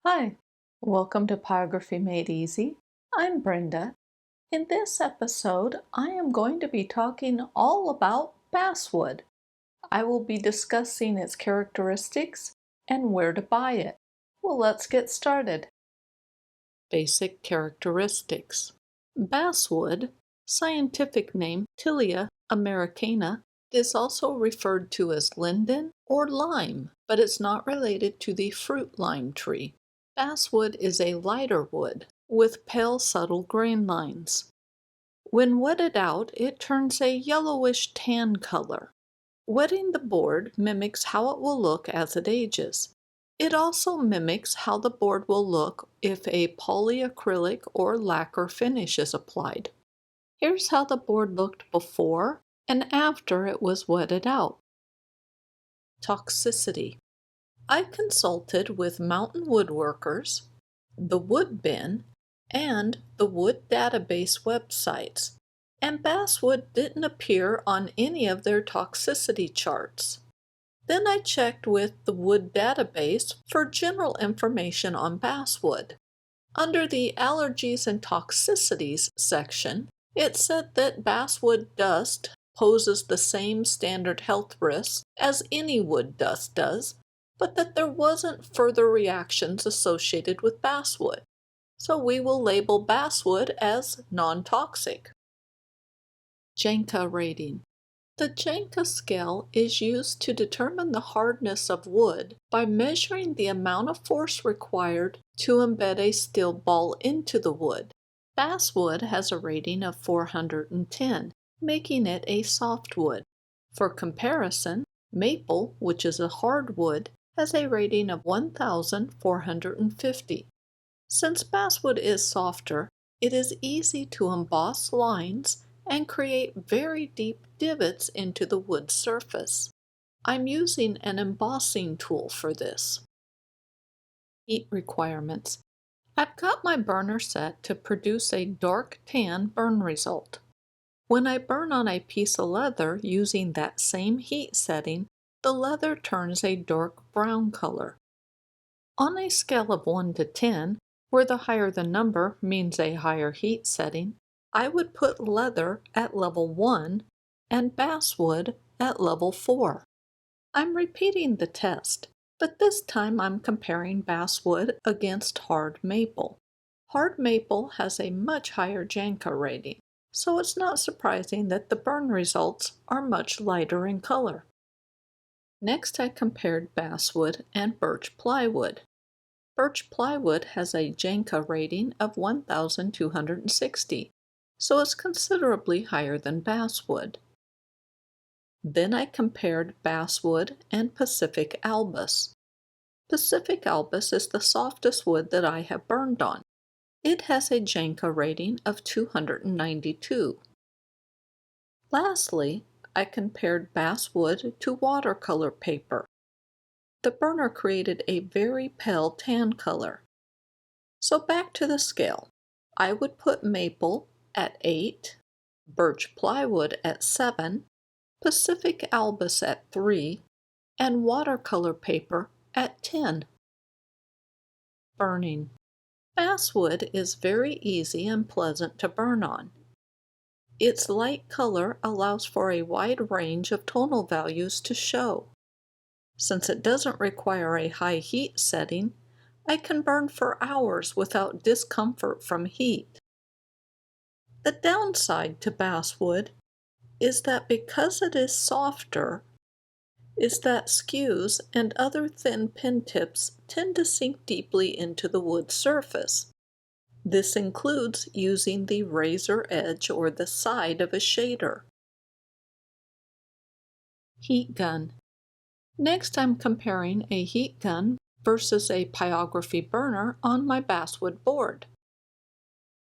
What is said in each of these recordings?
Hi, welcome to Pyrography Made Easy. I'm Brenda. In this episode, I am going to be talking all about basswood. I will be discussing its characteristics and where to buy it. Well, let's get started. Basic characteristics. Basswood, scientific name Tilia americana, is also referred to as linden or lime, but it's not related to the fruit lime tree. Basswood is a lighter wood with pale subtle grain lines. When wetted out, it turns a yellowish tan color. Wetting the board mimics how it will look as it ages. It also mimics how the board will look if a polyacrylic or lacquer finish is applied. Here's how the board looked before and after it was wetted out. Toxicity. I consulted with Mountain Woodworkers, the Wood Bin, and the Wood Database websites, and basswood didn't appear on any of their toxicity charts. Then I checked with the Wood Database for general information on basswood. Under the Allergies and Toxicities section, it said that basswood dust poses the same standard health risks as any wood dust does, but that there wasn't further reactions associated with basswood, so we will label basswood as non-toxic. Janka rating. The Janka scale is used to determine the hardness of wood by measuring the amount of force required to embed a steel ball into the wood. Basswood has a rating of 410, making it a softwood. For comparison, maple, which is a hardwood, has a rating of 1,450. Since basswood is softer, it is easy to emboss lines and create very deep divots into the wood surface. I'm using an embossing tool for this. Heat requirements. I've got my burner set to produce a dark tan burn result. When I burn on a piece of leather using that same heat setting, the leather turns a dark brown color. On a scale of 1 to 10, where the higher the number means a higher heat setting, I would put leather at level 1 and basswood at level 4. I'm repeating the test, but this time I'm comparing basswood against hard maple. Hard maple has a much higher Janka rating, so it's not surprising that the burn results are much lighter in color. Next, I compared basswood and birch plywood. Birch plywood has a Janka rating of 1,260, so it's considerably higher than basswood. Then I compared basswood and Pacific albus. Pacific albus is the softest wood that I have burned on. It has a Janka rating of 292. Lastly, I compared basswood to watercolor paper. The burner created a very pale tan color. So back to the scale. I would put maple at 8, birch plywood at 7, Pacific albus at 3, and watercolor paper at 10. Burning. Basswood is very easy and pleasant to burn on. Its light color allows for a wide range of tonal values to show. Since it doesn't require a high heat setting, I can burn for hours without discomfort from heat. The downside to basswood is that because it is softer, skews and other thin pin tips tend to sink deeply into the wood surface. This includes using the razor edge or the side of a shader. Heat gun. Next, I'm comparing a heat gun versus a pyrography burner on my basswood board.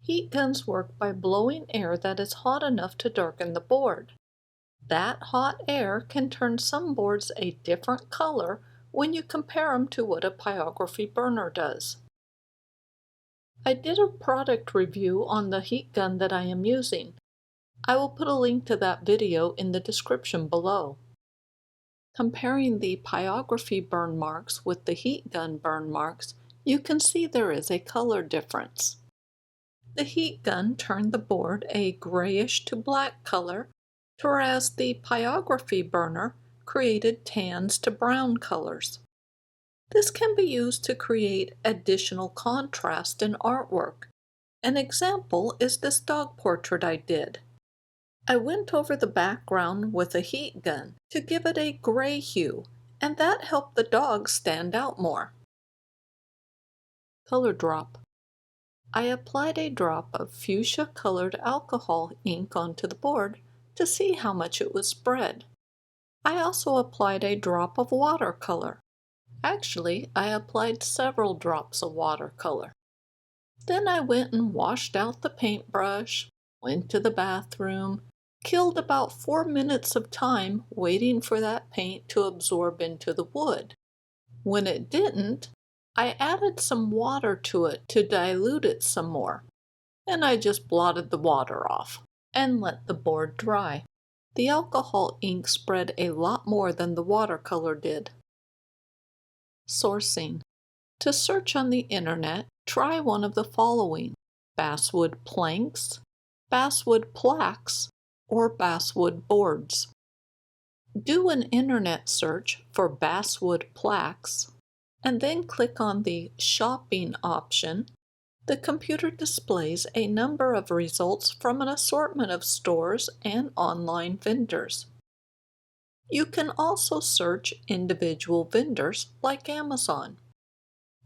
Heat guns work by blowing air that is hot enough to darken the board. That hot air can turn some boards a different color when you compare them to what a pyrography burner does. I did a product review on the heat gun that I am using. I will put a link to that video in the description below. Comparing the pyrography burn marks with the heat gun burn marks you can see there is a color difference. The heat gun turned the board a grayish to black color, whereas the Pyrography burner created tans to brown colors. This can be used to create additional contrast in artwork. An example is this dog portrait I did. I went over the background with a heat gun to give it a gray hue, and that helped the dog stand out more. Color drop. I applied a drop of fuchsia-colored alcohol ink onto the board to see how much it would spread. I also applied a drop of watercolor. Actually, I applied several drops of watercolor. Then I went and washed out the paintbrush, went to the bathroom, killed about 4 minutes of time waiting for that paint to absorb into the wood. When it didn't, I added some water to it to dilute it some more, and I just blotted the water off and let the board dry. The alcohol ink spread a lot more than the watercolor did. Sourcing. To search on the internet, try one of the following: basswood planks, basswood plaques, or basswood boards. Do an internet search for basswood plaques, and then click on the Shopping option. The computer displays a number of results from an assortment of stores and online vendors. You can also search individual vendors like Amazon.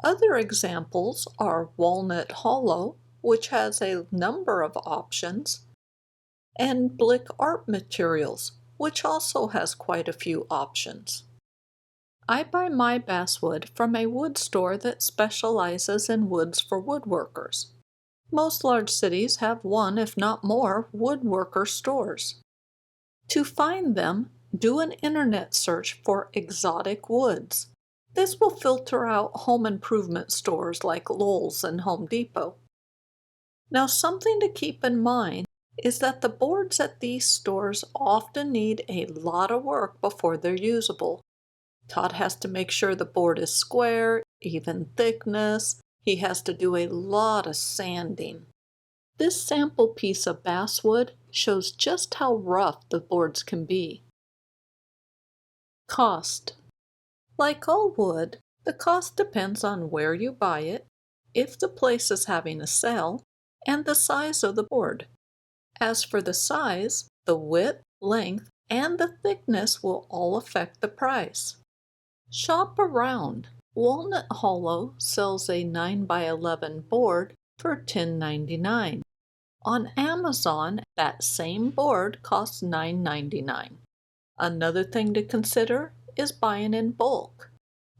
Other examples are Walnut Hollow, which has a number of options, and Blick Art Materials, which also has quite a few options. I buy my basswood from a wood store that specializes in woods for woodworkers. Most large cities have one, if not more, woodworker stores. To find them, do an internet search for exotic woods. This will filter out home improvement stores like Lowe's and Home Depot. Now, something to keep in mind is that the boards at these stores often need a lot of work before they're usable. Todd has to make sure the board is square, even thickness. He has to do a lot of sanding. This sample piece of basswood shows just how rough the boards can be. Cost. Like all wood, the cost depends on where you buy it, if the place is having a sale, and the size of the board. As for the size, the width, length, and the thickness will all affect the price. Shop around. Walnut Hollow sells a 9x11 board for $10.99. On Amazon, that same board costs $9.99. Another thing to consider is buying in bulk.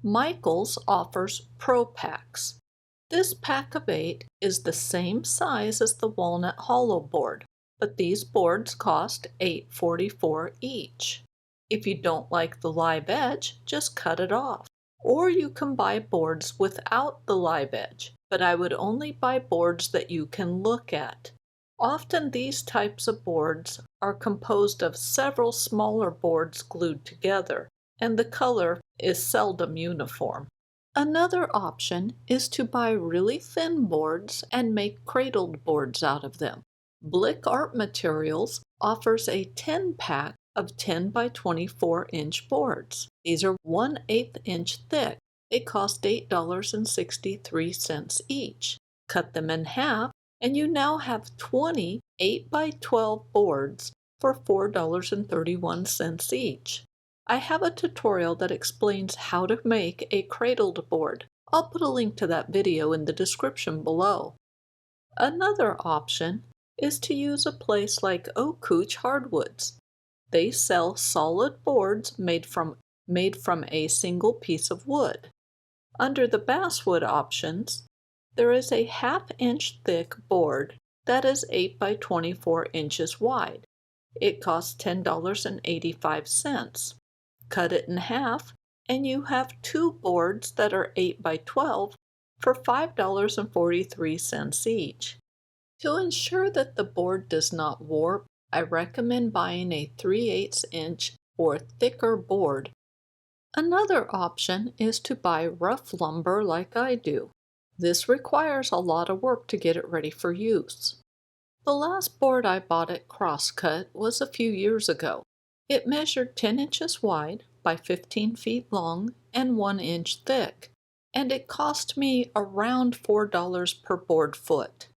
Michaels offers Pro Packs. This pack of 8 is the same size as the Walnut Hollow board, but these boards cost $8.44 each. If you don't like the live edge, just cut it off. Or you can buy boards without the live edge, but I would only buy boards that you can look at. Often these types of boards are composed of several smaller boards glued together, and the color is seldom uniform. Another option is to buy really thin boards and make cradled boards out of them. Blick Art Materials offers a 10-pack of 10 by 24 inch boards. These are 1/8 inch thick. They cost $8.63 each. Cut them in half, and you now have 20 8 by 12 boards for $4.31 each. I have a tutorial that explains how to make a cradled board. I'll put a link to that video in the description below. Another option is to use a place like Oak Couch Hardwoods. They sell solid boards made from a single piece of wood. Under the basswood options, there is a 1/2 inch thick board that is 8 by 24 inches wide. It costs $10.85. Cut it in half, and you have 2 boards that are 8 by 12 for $5.43 each. To ensure that the board does not warp, I recommend buying a 3/8 inch or thicker board. Another option is to buy rough lumber like I do. This requires a lot of work to get it ready for use. The last board I bought at Crosscut was a few years ago. It measured 10 inches wide by 15 feet long and 1 inch thick, and it cost me around $4 per board foot.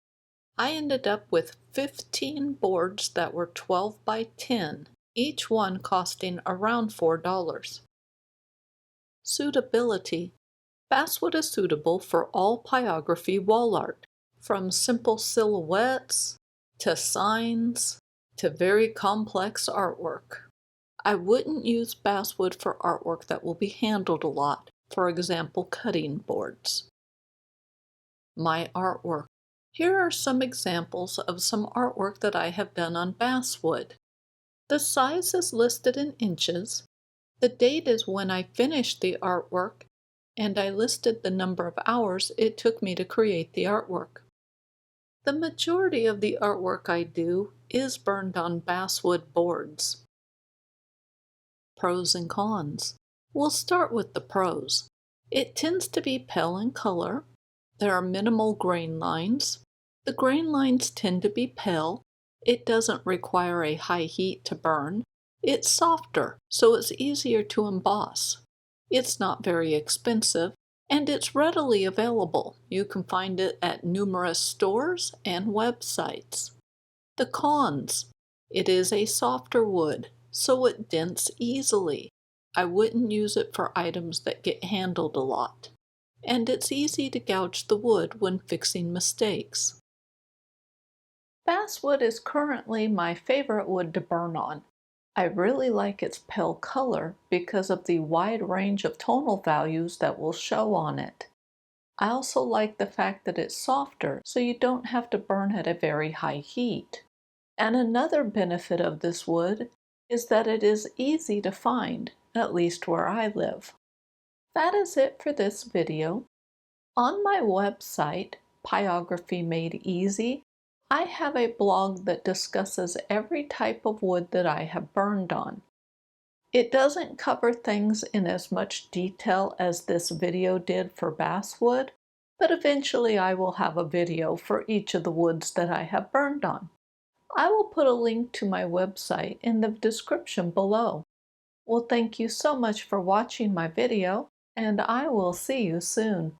I ended up with 15 boards that were 12 by 10, each one costing around $4. Suitability. Basswood is suitable for all pyrography wall art, from simple silhouettes to signs to very complex artwork. I wouldn't use basswood for artwork that will be handled a lot, for example, cutting boards. My artwork. Here are some examples of some artwork that I have done on basswood. The size is listed in inches. The date is when I finished the artwork, and I listed the number of hours it took me to create the artwork. The majority of the artwork I do is burned on basswood boards. Pros and cons. We'll start with the pros. It tends to be pale in color. There are minimal grain lines. The grain lines tend to be pale. It doesn't require a high heat to burn. It's softer, so it's easier to emboss. It's not very expensive, and it's readily available. You can find it at numerous stores and websites. The cons. It is a softer wood, so it dents easily. I wouldn't use it for items that get handled a lot. And it's easy to gouge the wood when fixing mistakes. Basswood is currently my favorite wood to burn on. I really like its pale color because of the wide range of tonal values that will show on it. I also like the fact that it's softer, so you don't have to burn at a very high heat. And another benefit of this wood is that it is easy to find, at least where I live. That is it for this video. On my website, Pyrography Made Easy, I have a blog that discusses every type of wood that I have burned on. It doesn't cover things in as much detail as this video did for basswood, but eventually I will have a video for each of the woods that I have burned on. I will put a link to my website in the description below. Well, thank you so much for watching my video, and I will see you soon.